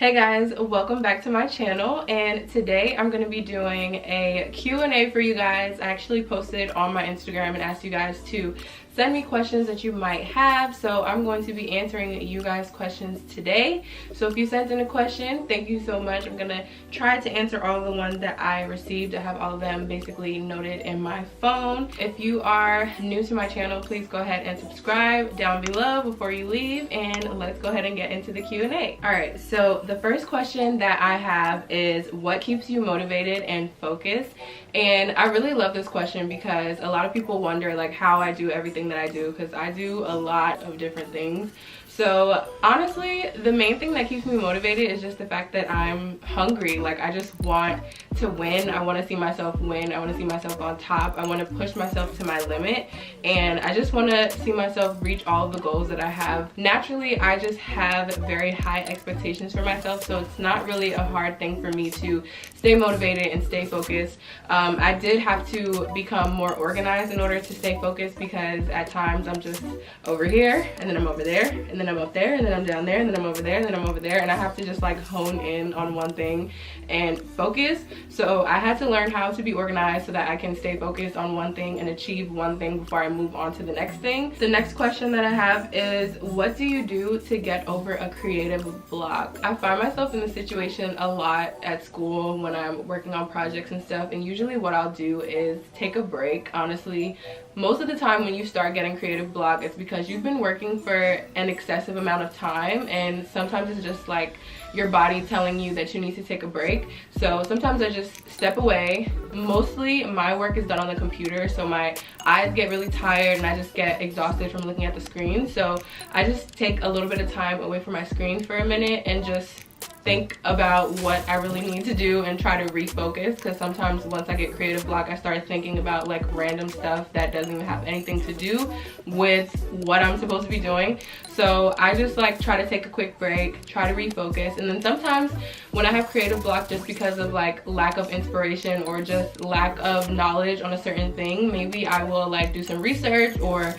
Hey guys, welcome back to my channel, and today I'm going to be doing a Q&A for you guys. I actually posted on my Instagram and asked you guys to send me questions that you might have, so I'm going to be answering you guys' questions today. So if you sent in a question, thank you so much. I'm going to try to answer all of the ones that I received. I have all of them basically noted in my phone. If you are new to my channel, please go ahead and subscribe down below before you leave, and let's go ahead and get into the Q&A. Alright, so the first question that I have is, what keeps you motivated and focused? And I really love this question because a lot of people wonder like how I do everything that I do, because I do a lot of different things. So honestly, the main thing that keeps me motivated is just the fact that I'm hungry. Like, I just want to win. I want to see myself win. I want to see myself on top. I want to push myself to my limit, and I just want to see myself reach all of the goals that I have. Naturally, I just have very high expectations for myself, so it's not really a hard thing for me to stay motivated and stay focused. I did have to become more organized in order to stay focused, because at times I'm just over here and then I'm over there and then I'm up there and then I'm down there and then I'm over there and then I'm over there, and I have to just like hone in on one thing and focus. So I had to learn how to be organized so that I can stay focused on one thing and achieve one thing before I move on to the next thing. The next question that I have is, what do you do to get over a creative block? I find myself in this situation a lot at school when I'm working on projects and stuff, and usually what I'll do is take a break. Honestly, most of the time when you start getting creative block, it's because you've been working for an excessive amount of time, and sometimes it's just like your body telling you that you need to take a break. So sometimes I just step away. Mostly my work is done on the computer, so my eyes get really tired and I just get exhausted from looking at the screen. So I just take a little bit of time away from my screen for a minute and just think about what I really need to do and try to refocus, because sometimes once I get creative block, I start thinking about like random stuff that doesn't even have anything to do with what I'm supposed to be doing. So I just like try to take a quick break, try to refocus, and then sometimes when I have creative block just because of like lack of inspiration or just lack of knowledge on a certain thing, maybe I will like do some research, or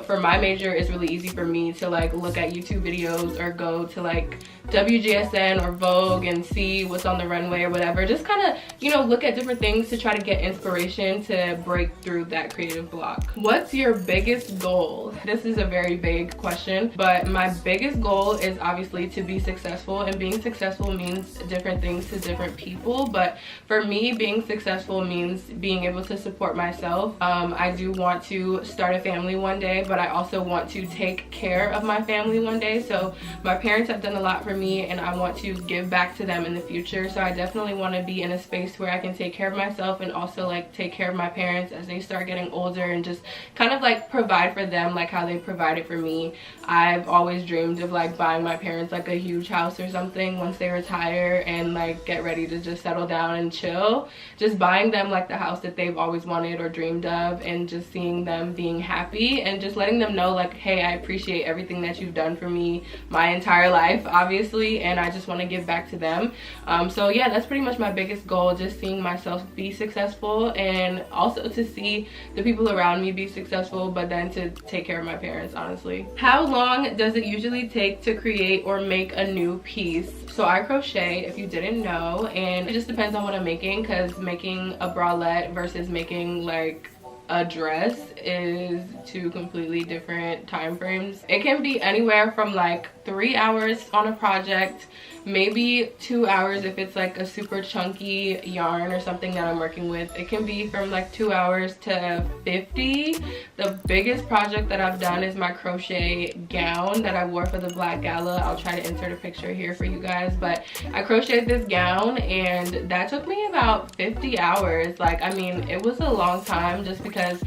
for my major it's really easy for me to like look at YouTube videos or go to like WGSN or Vogue and see what's on the runway or whatever. Just kind of, you know, look at different things to try to get inspiration to break through that creative block. What's your biggest goal? This is a very vague question, but my biggest goal is obviously to be successful, and being successful means different things to different people. But for me, being successful means being able to support myself. I do want to start a family one day, but I also want to take care of my family one day. So my parents have done a lot for me, and I want to give back to them in the future. So I definitely want to be in a space where I can take care of myself and also like take care of my parents as they start getting older, and just kind of like provide for them like how they provided for me. I've always dreamed of like buying my parents like a huge house or something once they retire and like get ready to just settle down and chill. Just buying them like the house that they've always wanted or dreamed of, and just seeing them being happy and just letting them know like, hey, I appreciate everything that you've done for me my entire life, obviously, and I just want to give back to them. So yeah, that's pretty much my biggest goal, just seeing myself be successful, and also to see the people around me be successful, but then to take care of my parents, honestly. How long does it usually take to create or make a new piece? So I crochet, if you didn't know, and it just depends on what I'm making, because making a bralette versus making like a dress is two completely different time frames. It can be anywhere from like 3 hours on a project, maybe 2 hours if it's like a super chunky yarn or something that I'm working with. It can be from like 2 hours to 50. The biggest project that I've done is my crochet gown that I wore for the Black Gala. I'll try to insert a picture here for you guys, but I crocheted this gown and that took me about 50 hours. Like, I mean, it was a long time just because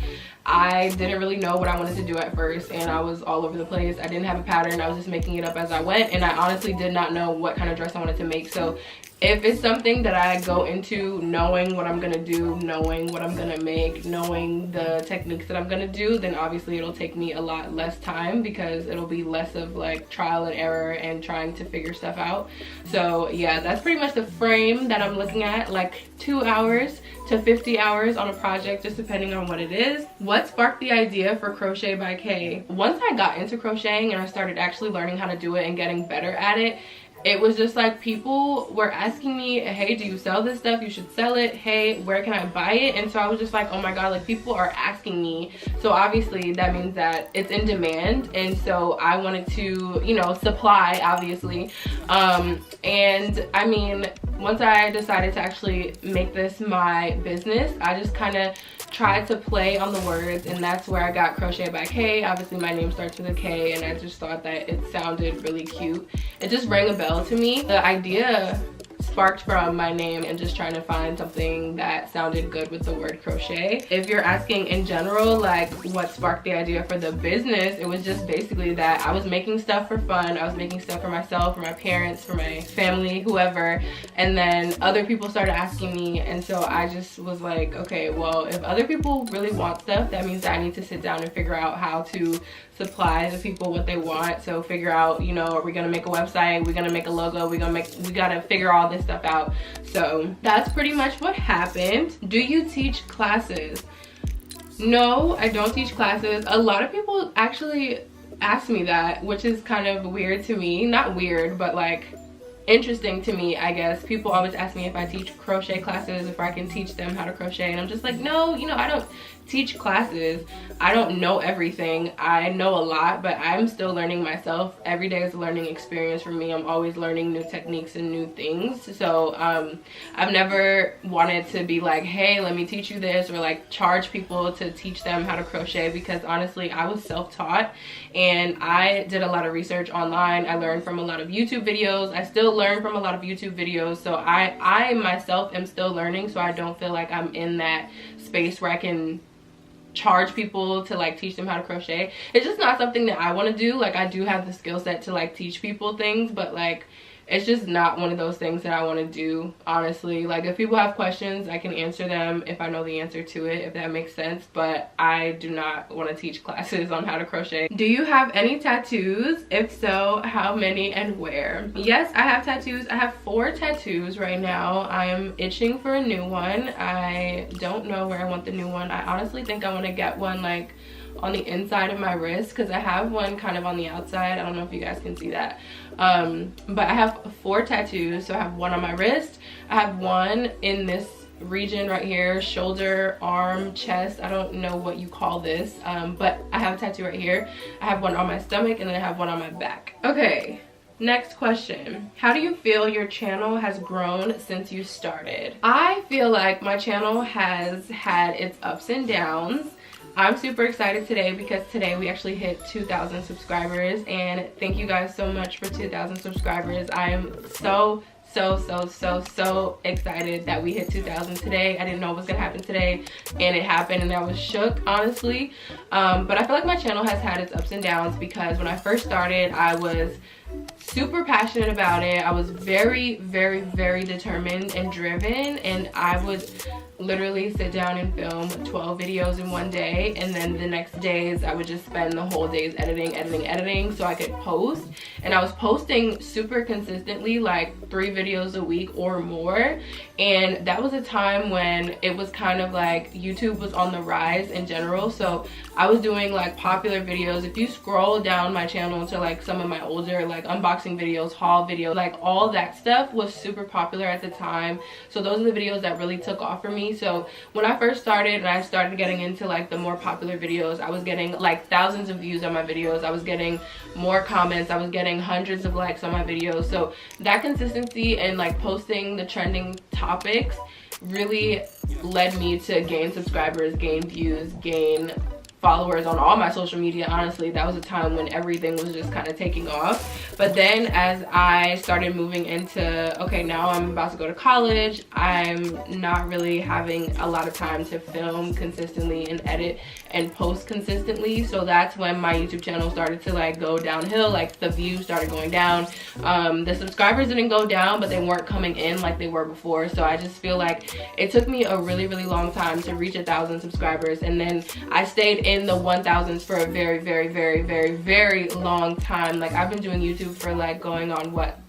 I didn't really know what I wanted to do at first, and I was all over the place. I didn't have a pattern. I was just making it up as I went, and I honestly did not know what kind of dress I wanted to make. So if it's something that I go into knowing what I'm gonna do, knowing what I'm gonna make, knowing the techniques that I'm gonna do, then obviously it'll take me a lot less time, because it'll be less of like trial and error and trying to figure stuff out. So yeah, that's pretty much the frame that I'm looking at, like 2 hours to 50 hours on a project, just depending on what it is. What sparked the idea for Crochet by Kay? Once I got into crocheting and I started actually learning how to do it and getting better at it, it was just like people were asking me, hey, do you sell this stuff? You should sell it. Hey, where can I buy it? And so I was just like, oh my god, like people are asking me, so obviously that means that it's in demand. And so I wanted to, you know, supply, obviously. And I mean, once I decided to actually make this my business, I just kind of tried to play on the words, and that's where I got Crochet by K. Obviously my name starts with a K, and I just thought that it sounded really cute. It just rang a bell to me. The idea sparked from my name and just trying to find something that sounded good with the word crochet. If you're asking in general, like what sparked the idea for the business, it was just basically that I was making stuff for fun. I was making stuff for myself, for my parents, for my family, whoever, and then other people started asking me, and so I just was like, okay, well, if other people really want stuff, that means that I need to sit down and figure out how to supply the people what they want. So figure out, you know, are we gonna make a website, we're gonna make a logo, we gotta figure all this stuff out. So that's pretty much what happened. Do you teach classes? No, I don't teach classes. A lot of people actually ask me that, which is kind of weird to me. Not weird, but like interesting to me, I guess. People always ask me if I teach crochet classes, if I can teach them how to crochet, and I'm just like, no, you know, I don't teach classes. I don't know everything. I know a lot, but I'm still learning myself. Every day is a learning experience for me. I'm always learning new techniques and new things. So I've never wanted to be like, hey, let me teach you this, or like charge people to teach them how to crochet, because honestly I was self-taught and I did a lot of research online. I learned from a lot of YouTube videos. I still learn from a lot of YouTube videos. So I myself am still learning, so I don't feel like I'm in that space where I can charge people to like teach them how to crochet. It's just not something that I want to do. Like I do have the skill set to like teach people things, but like it's just not one of those things that I want to do, honestly. Like if people have questions, I can answer them if I know the answer to it, if that makes sense, but I do not want to teach classes on how to crochet. Do you have any tattoos? If so, how many and where? Yes, I have tattoos. I have 4 tattoos right now. I am itching for a new one. I don't know where I want the new one. I honestly think I want to get one like on the inside of my wrist, because I have one kind of on the outside. I don't know if you guys can see that. But I have 4 tattoos. So I have one on my wrist, I have one in this region right here, shoulder, arm, chest, I don't know what you call this, but I have a tattoo right here. I have one on my stomach, and then I have one on my back. Okay, next question. How do you feel your channel has grown since you started? I feel like my channel has had its ups and downs. I'm super excited today because today we actually hit 2,000 subscribers, and thank you guys so much for 2,000 subscribers. I am so excited that we hit 2,000 today. I didn't know it was gonna happen today, and it happened, and I was shook, honestly. But I feel like my channel has had its ups and downs, because when I first started, I was super passionate about it. I was very determined and driven, and I would literally sit down and film 12 videos in one day, and then the next days I would just spend the whole days editing so I could post. And I was posting super consistently, like 3 videos a week or more, and that was a time when it was kind of like YouTube was on the rise in general. So I was doing like popular videos. If you scroll down my channel to like some of my older like unboxing videos, haul videos, like all that stuff was super popular at the time. So those are the videos that really took off for me. So when I first started and I started getting into like the more popular videos, I was getting like thousands of views on my videos. I was getting more comments. I was getting hundreds of likes on my videos. So that consistency and like posting the trending topics really led me to gain subscribers, gain views, gain followers on all my social media. Honestly, that was a time when everything was just kind of taking off. But then as I started moving into, okay, now I'm about to go to college, I'm not really having a lot of time to film consistently and edit and post consistently. So that's when my YouTube channel started to like go downhill. Like the views started going down. The subscribers didn't go down, but they weren't coming in like they were before. So I just feel like it took me a really long time to reach 1,000 subscribers, and then I stayed in the 1,000s for a very long time. Like I've been doing YouTube for like going on what,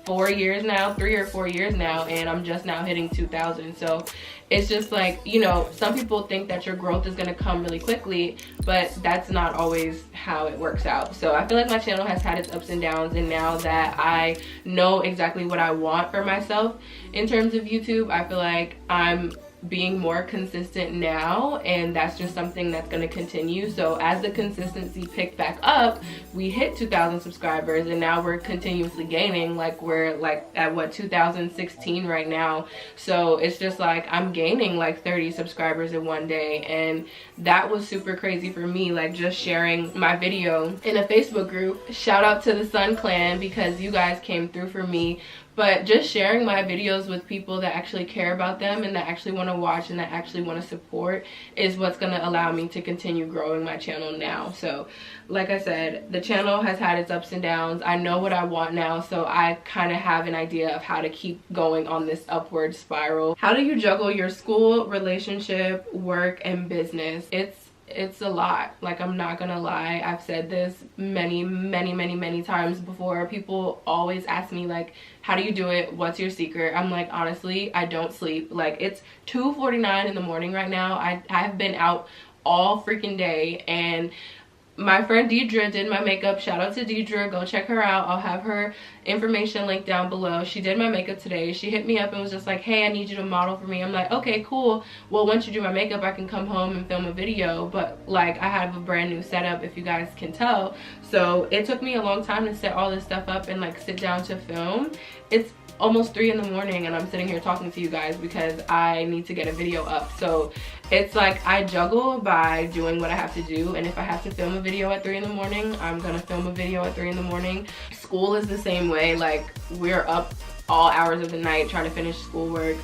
4 years now, 3 or 4 years now, and I'm just now hitting 2,000. So it's just like, you know, some people think that your growth is gonna come really quickly, but that's not always how it works out. So I feel like my channel has had its ups and downs, and now that I know exactly what I want for myself in terms of YouTube, I feel like I'm being more consistent now, and that's just something that's going to continue. So as the consistency picked back up, we hit 2,000 subscribers, and now we're continuously gaining. Like, we're like at what, 2016 right now. So it's just like I'm gaining like 30 subscribers in one day, and that was super crazy for me. Like, just sharing my video in a Facebook group, shout out to the Sun Clan, because you guys came through for me. But just sharing my videos with people that actually care about them and that actually want to watch and that actually want to support is what's going to allow me to continue growing my channel now. So like I said, the channel has had its ups and downs. I know what I want now, so I kind of have an idea of how to keep going on this upward spiral. How do you juggle your school, relationship, work, and business? It's a lot. Like, I'm not gonna lie, I've said this many times before. People always ask me, like, how do you do it? What's your secret? I'm like, honestly, I don't sleep. Like, it's 2:49 in the morning right now. I have been out all freaking day, and my friend Deidre did my makeup. Shout out to Deidre, go check her out. I'll have her information linked down below. She did my makeup today. She hit me up and was just like, hey, I need you to model for me. I'm like, okay, cool. Well, once you do my makeup, I can come home and film a video. But like, I have a brand new setup, if you guys can tell. So it took me a long time to set all this stuff up and like sit down to film. It's almost 3 in the morning and I'm sitting here talking to you guys because I need to get a video up. So it's like I juggle by doing what I have to do, and if I have to film a video at 3 in the morning, I'm gonna film a video at 3 in the morning. School is the same way. Like, we're up all hours of the night trying to finish schoolwork.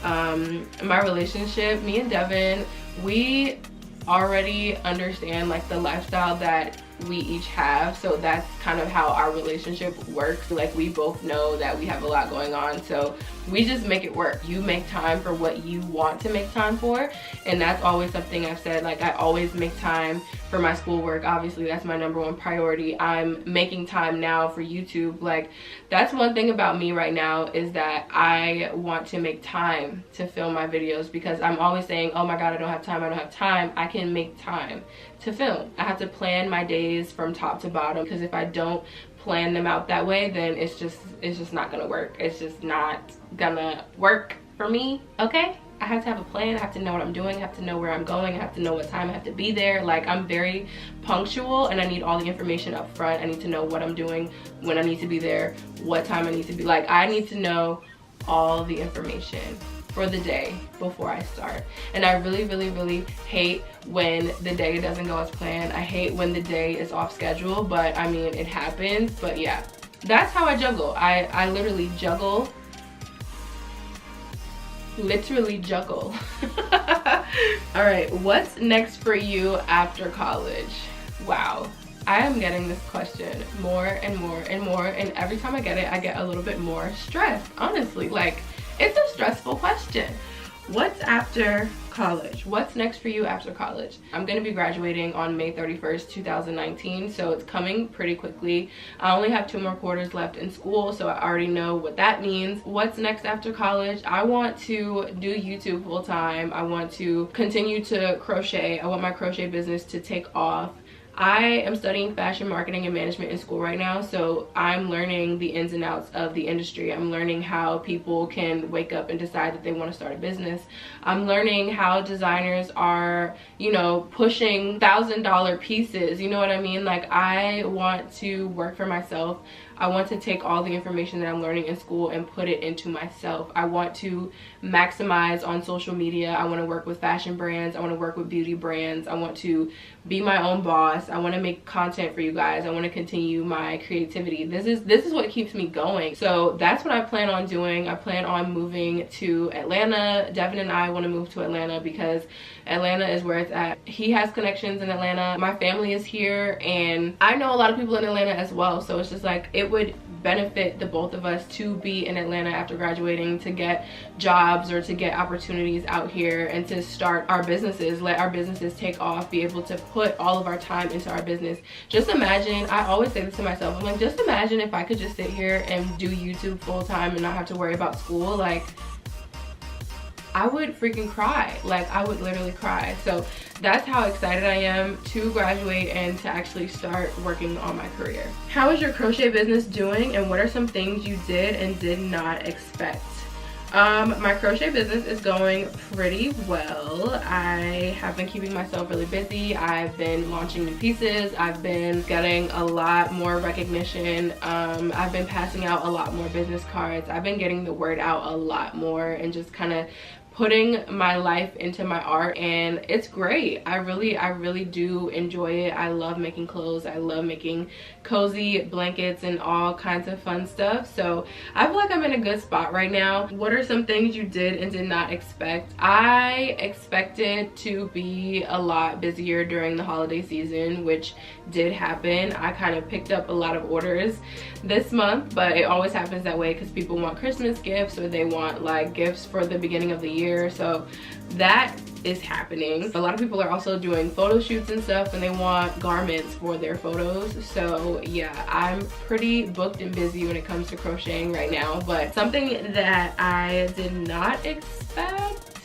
My relationship, me and Devin, we already understand like the lifestyle that we each have, so that's kind of how our relationship works. Like, we both know that we have a lot going on, so we just make it work. You make time for what you want to make time for, and that's always something I've said. Like, I always make time for my schoolwork. Obviously, that's my #1 priority. I'm making time now for YouTube. Like, that's one thing about me right now, is that I want to make time to film my videos, because I'm always saying, oh my god, I don't have time, I don't have time. I can make time to film. I have to plan my days from top to bottom, because if I don't plan them out that way, then it's just not gonna work. It's just not gonna work for me, okay? I have to have a plan. I have to know what I'm doing. I have to know where I'm going. I have to know what time I have to be there. Like, I'm very punctual, and I need all the information up front. I need to know what I'm doing, when I need to be there, what time I need to be. Like, I need to know all the information for the day before I start. And I really hate when the day doesn't go as planned. I hate when the day is off schedule, but I mean, it happens. But yeah, that's how I juggle. I literally juggle. Literally juggle. All right, what's next for you after college? Wow, I am getting this question more and more and more, and every time I get it, I get a little bit more stressed, honestly. Like, it's a stressful question. What's after college? What's next for you after college? I'm gonna be graduating on May 31st, 2019, so it's coming pretty quickly. I only have 2 more quarters left in school, so I already know what that means. What's next after college? I want to do YouTube full time. I want to continue to crochet. I want my crochet business to take off. I am studying fashion marketing and management in school right now, so I'm learning the ins and outs of the industry. I'm learning how people can wake up and decide that they want to start a business. I'm learning how designers are, you know, pushing $1,000 pieces, you know what I mean? Like, I want to work for myself. I want to take all the information that I'm learning in school and put it into myself. I want to maximize on social media. I want to work with fashion brands. I want to work with beauty brands. I want to be my own boss. I want to make content for you guys. I want to continue my creativity. This is what keeps me going. So that's what I plan on doing. I plan on moving to Atlanta. Devin and I want to move to Atlanta because Atlanta is where it's at. He has connections in Atlanta. My family is here, and I know a lot of people in Atlanta as well. So it's just like, it would benefit the both of us to be in Atlanta after graduating, to get jobs or to get opportunities out here and to start our businesses, let our businesses take off, be able to put all of our time into our business. Just imagine, I always say this to myself, I'm like, just imagine if I could just sit here and do YouTube full time and not have to worry about school. Like, I would freaking cry. Like, I would literally cry. So that's how excited I am to graduate and to actually start working on my career. How is your crochet business doing, and what are some things you did and did not expect? My crochet business is going pretty well. I have been keeping myself really busy. I've been launching new pieces. I've been getting a lot more recognition. I've been passing out a lot more business cards. I've been getting the word out a lot more and just kind of putting my life into my art, and it's great. I really do enjoy it. I love making clothes. I love making cozy blankets and all kinds of fun stuff. So I feel like I'm in a good spot right now. What are some things you did and did not expect? I expected to be a lot busier during the holiday season, which did happen. I kind of picked up a lot of orders this month, but it always happens that way because people want Christmas gifts or they want like gifts for the beginning of the year. So that is happening. A lot of people are also doing photo shoots and stuff, and they want garments for their photos. So yeah, I'm pretty booked and busy when it comes to crocheting right now. But something that I did not expect,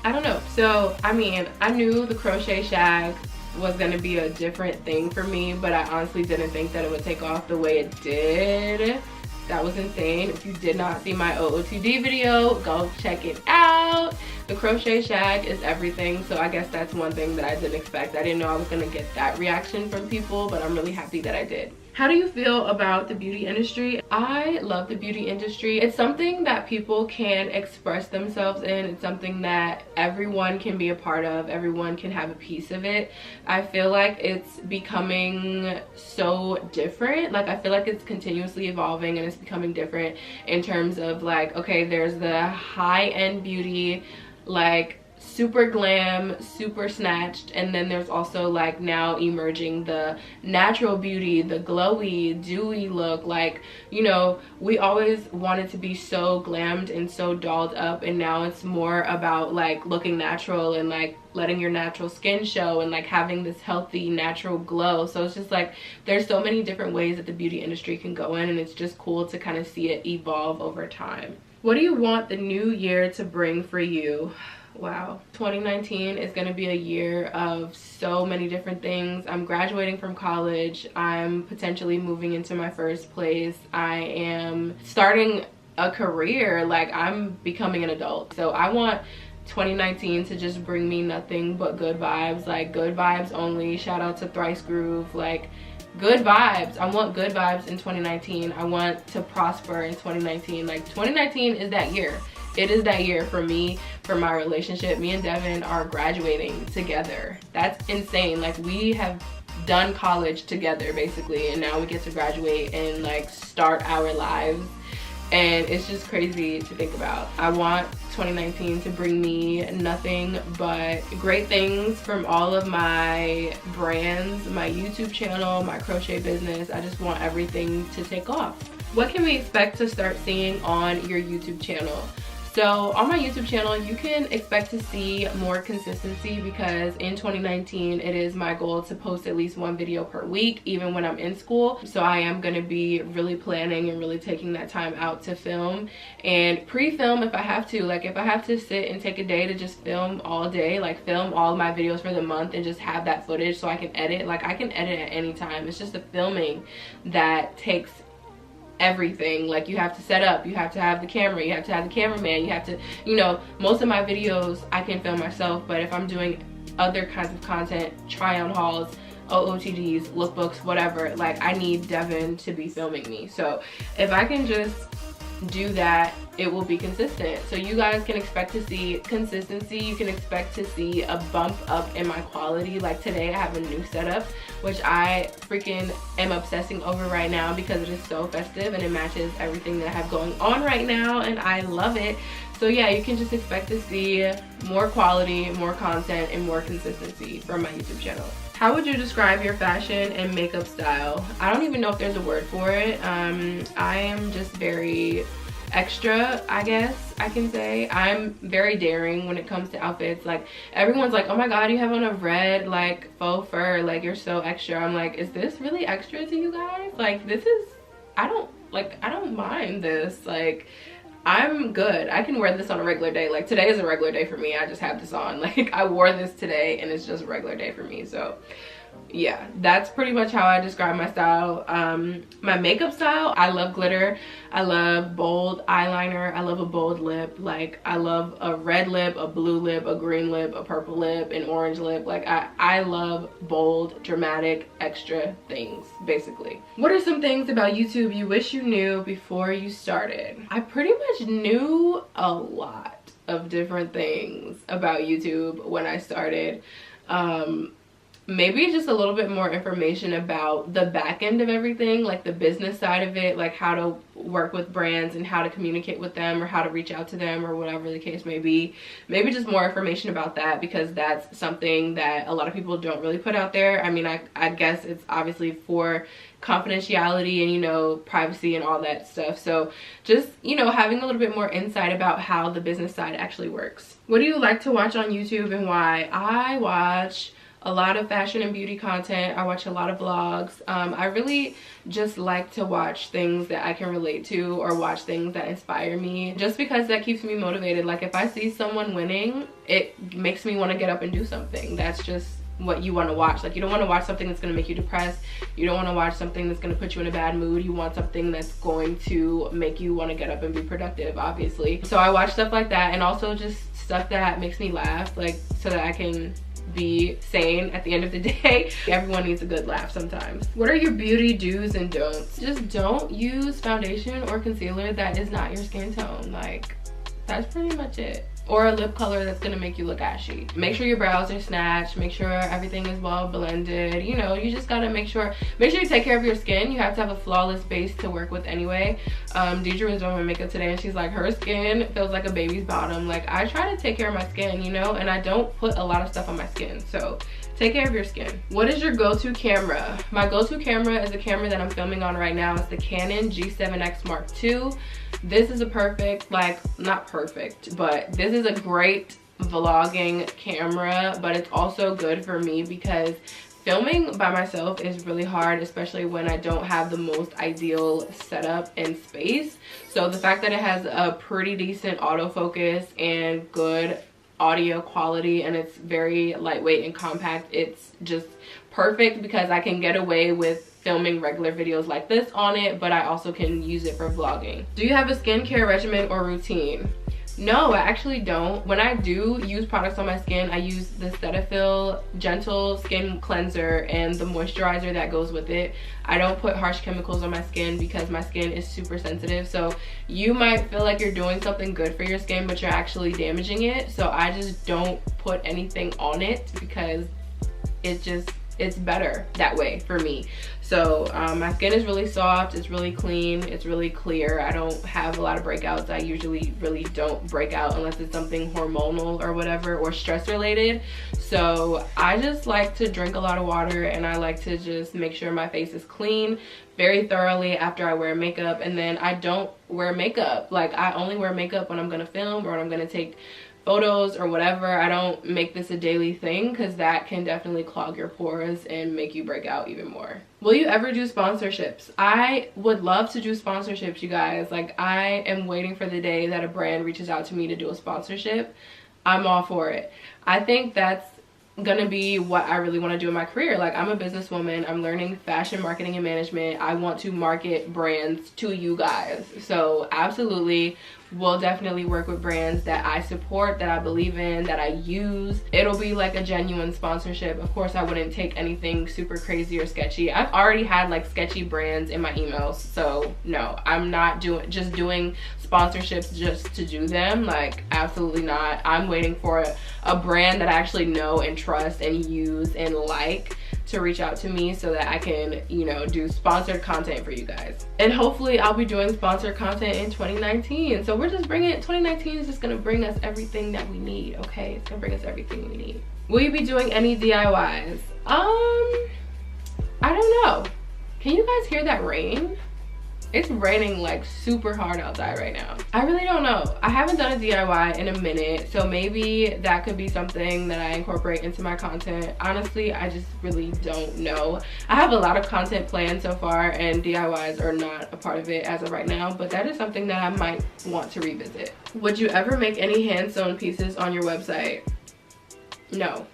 I don't know. So I mean, I knew the crochet shag was going to be a different thing for me, but I honestly didn't think that it would take off the way it did. That was insane. If you did not see my OOTD video, go check it out. The crochet shag is everything, so I guess that's one thing that I didn't expect. I didn't know I was gonna get that reaction from people, but I'm really happy that I did. How do you feel about the beauty industry? I love the beauty industry. It's something that people can express themselves in. It's something that everyone can be a part of. Everyone can have a piece of it. I feel like it's becoming so different. Like, I feel like it's continuously evolving and it's becoming different in terms of like, okay, there's the high-end beauty, like super glam, super snatched, and then there's also like now emerging the natural beauty, the glowy, dewy look. Like, you know, we always wanted to be so glammed and so dolled up, and now it's more about like looking natural and like letting your natural skin show and like having this healthy natural glow. So it's just like there's so many different ways that the beauty industry can go in, and it's just cool to kind of see it evolve over time. What do you want the new year to bring for you? Wow, 2019 is going to be a year of so many different things. I'm graduating from college. I'm potentially moving into my first place. I am starting a career. Like, I'm becoming an adult. So I want 2019 to just bring me nothing but good vibes, like good vibes only. Shout out to Thrice Groove. Like, good vibes. I want good vibes in 2019. I want to prosper in 2019. Like, 2019 is that year. It is that year for me, for my relationship. Me and Devin are graduating together. That's insane. Like, we have done college together basically, and now we get to graduate and like start our lives, and it's just crazy to think about. I want 2019 to bring me nothing but great things from all of my brands, my YouTube channel, my crochet business. I just want everything to take off. What can we expect to start seeing on your YouTube channel? So on my YouTube channel, you can expect to see more consistency, because in 2019, it is my goal to post at least one video per week, even when I'm in school. So I am going to be really planning and really taking that time out to film and pre-film if I have to. Like, if I have to sit and take a day to just film all day, like film all of my videos for the month and just have that footage so I can edit. Like, I can edit at any time. It's just the filming that takes everything. Like, you have to set up, you have to have the camera, you have to have the cameraman, you have to, you know, most of my videos I can film myself, but if I'm doing other kinds of content, try on hauls, OOTDs, lookbooks, whatever, like, I need Devin to be filming me. So if I can just do that, it will be consistent. So you guys can expect to see consistency. You can expect to see a bump up in my quality. Like, today I have a new setup, which I freaking am obsessing over right now because it is so festive and it matches everything that I have going on right now, and I love it. So yeah, you can just expect to see more quality, more content, and more consistency from my YouTube channel. How would you describe your fashion and makeup style? I don't even know if there's a word for it. I am just very extra, I guess I can say. I'm very daring when it comes to outfits. Like, everyone's like, oh my god, you have on a red like faux fur, like you're so extra. I'm like, is this really extra to you guys? Like, this is, I don't mind this. Like, I'm good. I can wear this on a regular day. Like, today is a regular day for me. I just have this on. Like, I wore this today and it's just a regular day for me. So yeah, that's pretty much how I describe my style. My makeup style, I love glitter. I love bold eyeliner. I love a bold lip. Like, I love a red lip, a blue lip, a green lip, a purple lip, an orange lip. Like, I love bold, dramatic, extra things, basically. What are some things about YouTube you wish you knew before you started? I pretty much knew a lot of different things about YouTube when I started. Maybe just a little bit more information about the back end of everything, like the business side of it, like how to work with brands and how to communicate with them or how to reach out to them or whatever the case may be. Maybe just more information about that, because that's something that a lot of people don't really put out there. I mean, I guess it's obviously for confidentiality and, you know, privacy and all that stuff. So just, you know, having a little bit more insight about how the business side actually works. What do you like to watch on YouTube and why? I watch a lot of fashion and beauty content. I watch a lot of vlogs. I really just like to watch things that I can relate to or watch things that inspire me, just because that keeps me motivated. Like, if I see someone winning, it makes me want to get up and do something. That's just what you want to watch. Like, you don't want to watch something that's going to make you depressed. You don't want to watch something that's going to put you in a bad mood. You want something that's going to make you want to get up and be productive, obviously. So I watch stuff like that, and also just stuff that makes me laugh, like, so that I can be sane at the end of the day. Everyone needs a good laugh sometimes. What are your beauty do's and don'ts? Just don't use foundation or concealer that is not your skin tone. Like, that's pretty much it. Or a lip color that's gonna make you look ashy. Make sure your brows are snatched. Make sure everything is well blended. You know, you just gotta make sure you take care of your skin. You have to have a flawless base to work with anyway. Deidre was doing my makeup today and she's like, her skin feels like a baby's bottom. Like, I try to take care of my skin, you know, and I don't put a lot of stuff on my skin. So take care of your skin. What is your go-to camera? My go-to camera is the camera that I'm filming on right now. It's the Canon G7X Mark II. This is a perfect, like, not perfect, but this is a great vlogging camera, but it's also good for me because filming by myself is really hard, especially when I don't have the most ideal setup and space. So the fact that it has a pretty decent autofocus and good audio quality, and it's very lightweight and compact, it's just perfect because I can get away with filming regular videos like this on it, but I also can use it for vlogging. Do you have a skincare regimen or routine? No, I actually don't. When I do use products on my skin, I use the Cetaphil Gentle Skin Cleanser and the moisturizer that goes with it. I don't put harsh chemicals on my skin because my skin is super sensitive. So you might feel like you're doing something good for your skin, but you're actually damaging it. So I just don't put anything on it because it's better that way for me. So my skin is really soft, it's really clean, it's really clear. I don't have a lot of breakouts. I usually really don't break out unless it's something hormonal or whatever, or stress related. So I just like to drink a lot of water, and I like to just make sure my face is clean very thoroughly after I wear makeup. And then I don't wear makeup. Like, I only wear makeup when I'm gonna film or when I'm gonna take photos or whatever. I don't make this a daily thing because that can definitely clog your pores and make you break out even more. Will you ever do sponsorships? I would love to do sponsorships, you guys. Like, I am waiting for the day that a brand reaches out to me to do a sponsorship. I'm all for it. I think that's gonna be what I really want to do in my career. Like, I'm a businesswoman, I'm learning fashion marketing and management. I want to market brands to you guys. So absolutely, we'll definitely work with brands that I support, that I believe in, that I use. It'll be like a genuine sponsorship. Of course, I wouldn't take anything super crazy or sketchy. I've already had like sketchy brands in my emails, so no, I'm not just doing sponsorships just to do them. Like, absolutely not. I'm waiting for a brand that I actually know and trust and use and like to reach out to me so that I can, you know, do sponsored content for you guys. And hopefully I'll be doing sponsored content in 2019. So we're just 2019 is just gonna bring us everything that we need, okay? It's gonna bring us everything we need. Will you be doing any DIYs? I don't know. Can you guys hear that rain? It's raining like super hard outside right now. I really don't know. I haven't done a DIY in a minute, so maybe that could be something that I incorporate into my content. Honestly, I just really don't know. I have a lot of content planned so far, and DIYs are not a part of it as of right now, but that is something that I might want to revisit. Would you ever make any hand-sewn pieces on your website? No.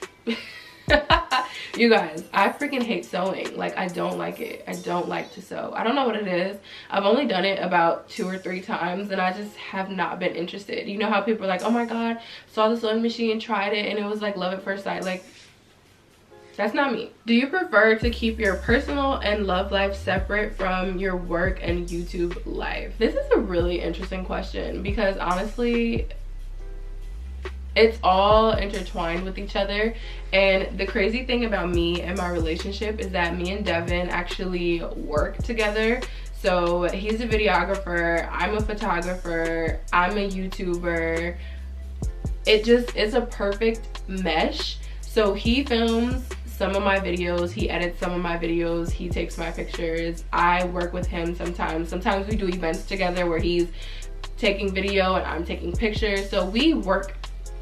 You guys, I freaking hate sewing. Like, I don't like it. I don't like to sew. I don't know what it is. I've only done it about 2 or 3 times, and I just have not been interested. You know how people are like, oh my god, saw the sewing machine, tried it, and it was like love at first sight. Like, that's not me. Do you prefer to keep your personal and love life separate from your work and YouTube life? This is a really interesting question, because honestly, it's all intertwined with each other. And the crazy thing about me and my relationship is that me and Devin actually work together. So he's a videographer, I'm a photographer, I'm a YouTuber. It's a perfect mesh. So he films some of my videos, he edits some of my videos, he takes my pictures. I work with him sometimes. Sometimes we do events together where he's taking video and I'm taking pictures. So we work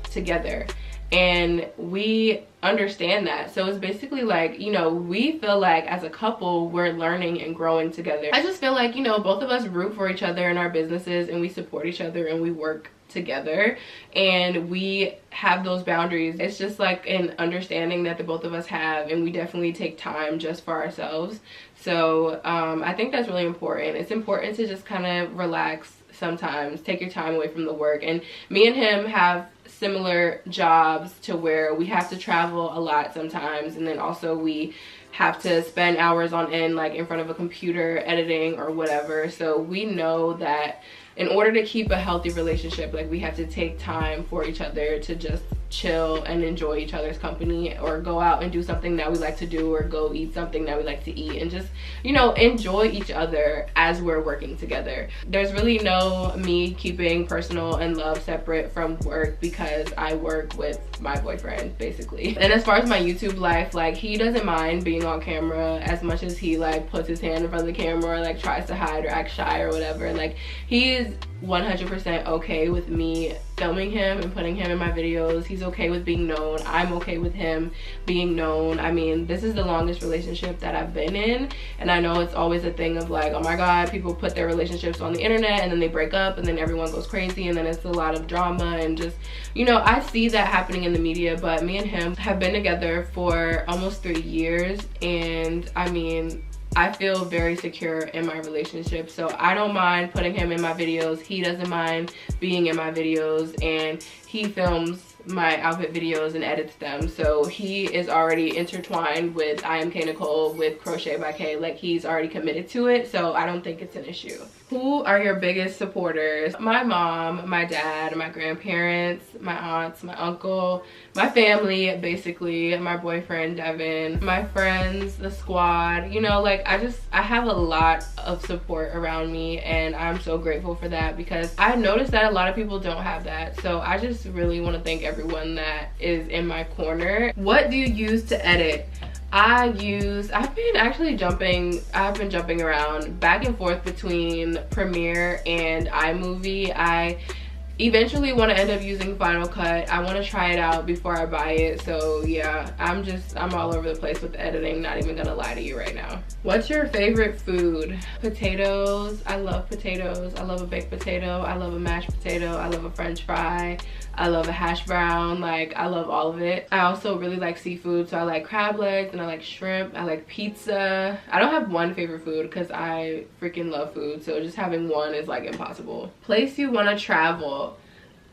together and we understand that. So it's basically like, you know, we feel like as a couple we're learning and growing together. I just feel like, you know, both of us root for each other in our businesses, and we support each other and we work together, and we have those boundaries. It's just like an understanding that the both of us have, and we definitely take time just for ourselves. So I think that's really important. It's important to just kind of relax sometimes, take your time away from the work. And me and him have similar jobs to where we have to travel a lot sometimes, and then also we have to spend hours on end like in front of a computer editing or whatever. So we know that in order to keep a healthy relationship, like, we have to take time for each other to just chill and enjoy each other's company, or go out and do something that we like to do, or go eat something that we like to eat, and just, you know, enjoy each other as we're working together. There's really no me keeping personal and love separate from work, because I work with my boyfriend basically. And as far as my YouTube life, like, he doesn't mind being on camera as much as he like puts his hand in front of the camera, or like tries to hide or act shy or whatever. Like, he is 100% okay with me filming him and putting him in my videos. He's okay with being known. I'm okay with him being known. I mean, this is the longest relationship that I've been in, and I know it's always a thing of like, oh my god, people put their relationships on the internet and then they break up and then everyone goes crazy and then it's a lot of drama, and just, you know, I see that happening in the media. But me and him have been together for almost 3 years, and I mean, I feel very secure in my relationship. So I don't mind putting him in my videos. He doesn't mind being in my videos, and he films my outfit videos and edits them. So he is already intertwined with IAmKNicole, with Crochet by K. Like, he's already committed to it, so I don't think it's an issue. Who are your biggest supporters? My mom, my dad, my grandparents, my aunts, my uncle, my family, basically, my boyfriend Devin, my friends, the squad. You know, like, I have a lot of support around me, and I'm so grateful for that, because I noticed that a lot of people don't have that. So I just really want to thank everyone that is in my corner. What do you use to edit? I've been jumping around back and forth between Premiere and iMovie. I eventually want to end up using Final Cut. I want to try it out before I buy it. So yeah, I'm all over the place with the editing, not even gonna lie to you right now. What's your favorite food? Potatoes. I love potatoes. I love a baked potato. I love a mashed potato. I love a french fry. I love a hash brown. Like, I love all of it. I also really like seafood, so I like crab legs and I like shrimp. I like pizza. I don't have one favorite food because I freaking love food, so just having one is like impossible. Place you want to travel.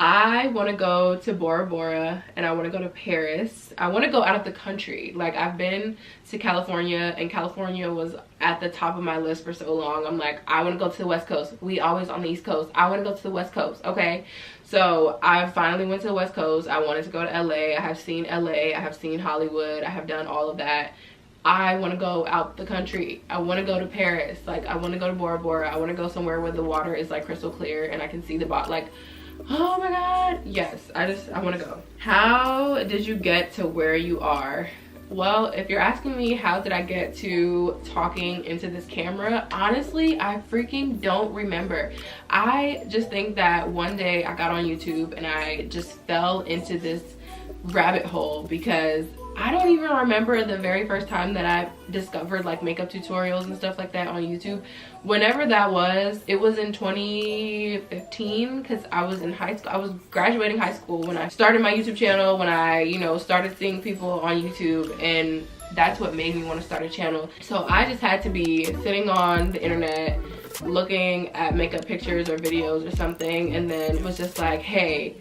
I want to go to Bora Bora, and I want to go to Paris. I want to go out of the country. Like, I've been to California, and California was at the top of my list for so long. I'm like, I want to go to the West Coast. We always on the East Coast. I want to go to the West Coast, okay? So I finally went to the West Coast. I wanted to go to LA. I have seen LA. I have seen Hollywood. I have done all of that. I want to go out the country. I want to go to Paris. Like, I want to go to Bora Bora. I want to go somewhere where the water is like crystal clear and I can see the bottom. Like, Oh my god, yes, I want to go. How did you get to where you are? Well, if you're asking me how did I get to talking into this camera, honestly, I freaking don't remember. I just think that one day I got on YouTube and I just fell into this rabbit hole, because I don't even remember the very first time that I discovered like makeup tutorials and stuff like that on YouTube. Whenever that was, it was in 2015, because I was in high school. I was graduating high school when I started my YouTube channel, when I, you know, started seeing people on YouTube, and that's what made me want to start a channel. So I just had to be sitting on the internet looking at makeup pictures or videos or something, and then it was just like, hey,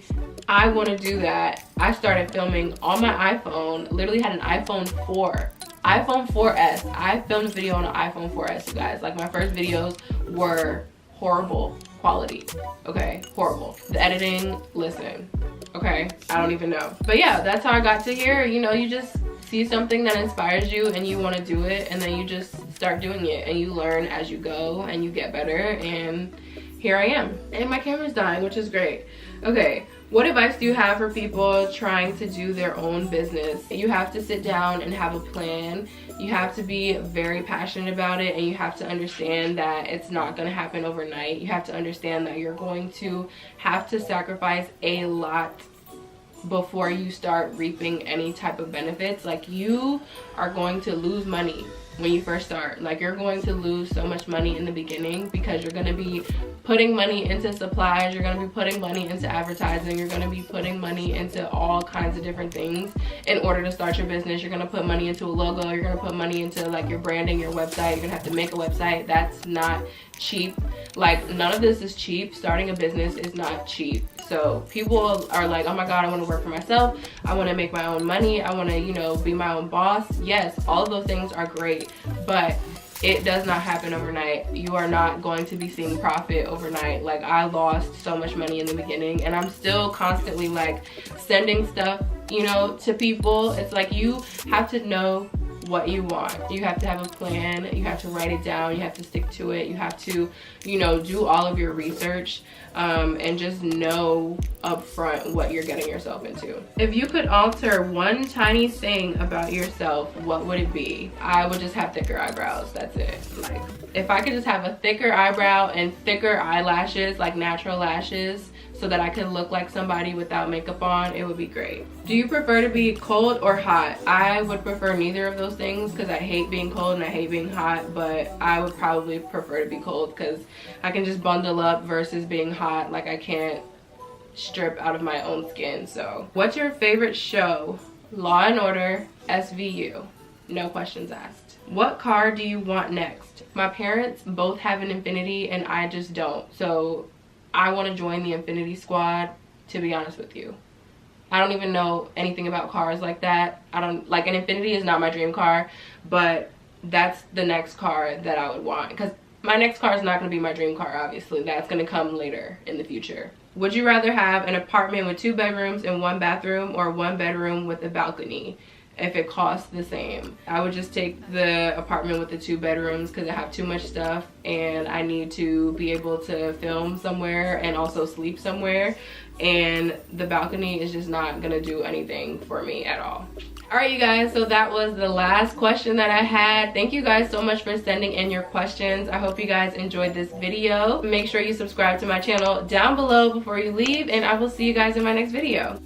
I want to do that. I started filming on my iPhone. Literally had an iPhone 4S. I filmed a video on an iPhone 4S, you guys. Like, my first videos were horrible quality, okay? Horrible. The editing, listen, okay? I don't even know. But yeah, that's how I got to here. You know, you just see something that inspires you and you want to do it, and then you just start doing it, and you learn as you go and you get better, and here I am. And my camera's dying, which is great. Okay, what advice do you have for people trying to do their own business? You have to sit down and have a plan. You have to be very passionate about it, and you have to understand that it's not going to happen overnight. You have to understand that you're going to have to sacrifice a lot before you start reaping any type of benefits. Like, you are going to lose money when you first start. Like, you're going to lose so much money in the beginning, because you're going to be putting money into supplies, you're going to be putting money into advertising, you're going to be putting money into all kinds of different things in order to start your business. You're going to put money into a logo, you're going to put money into like your branding, your website. You're going to have to make a website. That's not cheap. Like, none of this is cheap. Starting a business is not cheap. So people are like, oh my god, I want to work for myself, I want to make my own money, I want to, you know, be my own boss. Yes, all of those things are great, but it does not happen overnight. You are not going to be seeing profit overnight. Like, I lost so much money in the beginning, and I'm still constantly like sending stuff, you know, to people. It's like, you have to know what you want. You have to have a plan. You have to write it down. You have to stick to it. You have to, you know, do all of your research, and just know up front what you're getting yourself into. If you could alter one tiny thing about yourself, what would it be? I would just have thicker eyebrows. That's it. Like, if I could just have a thicker eyebrow and thicker eyelashes, like natural lashes, so that I could look like somebody without makeup on, it would be great. Do you prefer to be cold or hot? I would prefer neither of those things, because I hate being cold and I hate being hot, but I would probably prefer to be cold, because I can just bundle up versus being hot. Like, I can't strip out of my own skin. So what's your favorite show? Law and Order, SVU, no questions asked. What car do you want next? My parents both have an Infiniti and I just don't, so I want to join the Infiniti squad, to be honest with you. I don't even know anything about cars like that. I don't, like, an Infiniti is not my dream car, but that's the next car that I would want, because my next car is not going to be my dream car, obviously. That's going to come later in the future. Would you rather have an apartment with 2 bedrooms and 1 bathroom, or 1 bedroom with a balcony? If it costs the same, I would just take the apartment with the 2 bedrooms, because I have too much stuff and I need to be able to film somewhere and also sleep somewhere, and the balcony is just not gonna do anything for me at all. Alright, you guys, so that was the last question that I had. Thank you guys so much for sending in your questions. I hope you guys enjoyed this video. Make sure you subscribe to my channel down below before you leave, and I will see you guys in my next video.